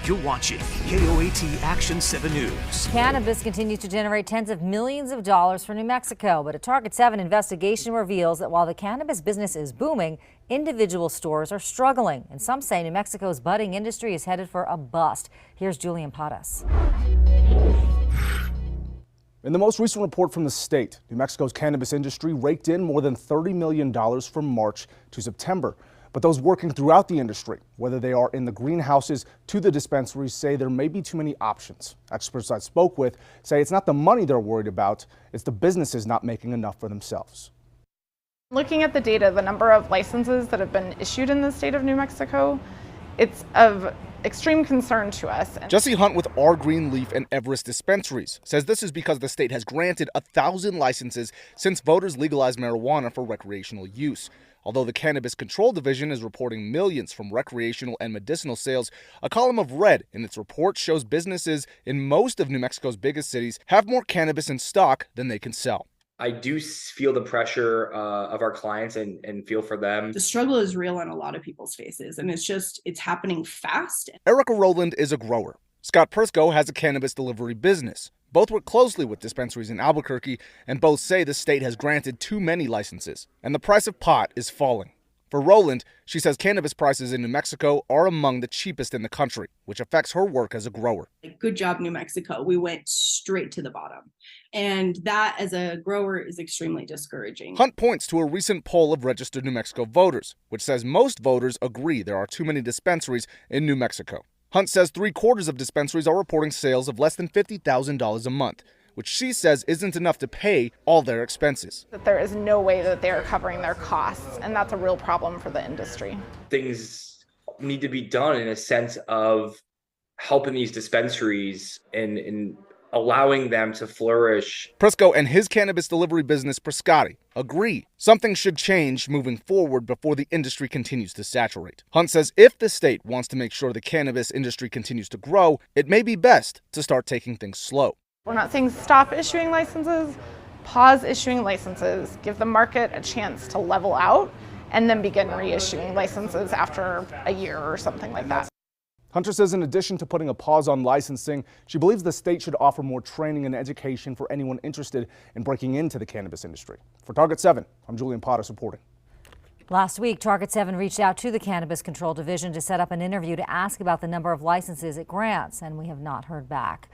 You're watching KOAT Action 7 News. Cannabis continues to generate tens of millions of dollars for New Mexico, but a Target-7 investigation reveals that while the cannabis business is booming, individual stores are struggling, and some say New Mexico's budding industry is headed for a bust. Here's Julian Paras. In the most recent report from the state, New Mexico's cannabis industry raked in more than $30 million from March to September. But those working throughout the industry, whether they are in the greenhouses to the dispensaries, say there may be too many options. Experts I spoke with say it's not the money they're worried about, it's the businesses not making enough for themselves. Looking at the data, the number of licenses that have been issued in the state of New Mexico, it's of extreme concern to us. Jesse Hunt with Our Green Leaf and Everest dispensaries says this is because the state has granted 1,000 licenses since voters legalized marijuana for recreational use. Although the Cannabis Control Division is reporting millions from recreational and medicinal sales, a column of red in its report shows businesses in most of New Mexico's biggest cities have more cannabis in stock than they can sell. I do feel the pressure of our clients and feel for them. The struggle is real on a lot of people's faces, and it's happening fast. Erica Rowland is a grower. Scott Prisco has a cannabis delivery business. Both work closely with dispensaries in Albuquerque, and both say the state has granted too many licenses, and the price of pot is falling. For Rowland, she says cannabis prices in New Mexico are among the cheapest in the country, which affects her work as a grower. Good job, New Mexico. We went straight to the bottom. And that, as a grower, is extremely discouraging. Hunt points to a recent poll of registered New Mexico voters, which says most voters agree there are too many dispensaries in New Mexico. Hunt says 3/4 of dispensaries are reporting sales of less than $50,000 a month, which she says isn't enough to pay all their expenses. That there is no way that they are covering their costs, and that's a real problem for the industry. Things need to be done in a sense of helping these dispensaries and allowing them to flourish. Prisco and his cannabis delivery business, Priscotty, agree something should change moving forward before the industry continues to saturate. Hunt says if the state wants to make sure the cannabis industry continues to grow, it may be best to start taking things slow. We're not saying stop issuing licenses, pause issuing licenses, give the market a chance to level out, and then begin reissuing licenses after a year or something like that. Hunter says in addition to putting a pause on licensing, she believes the state should offer more training and education for anyone interested in breaking into the cannabis industry. For Target-7, I'm Julian Paras reporting. Last week, Target-7 reached out to the Cannabis Control Division to set up an interview to ask about the number of licenses it grants, and we have not heard back.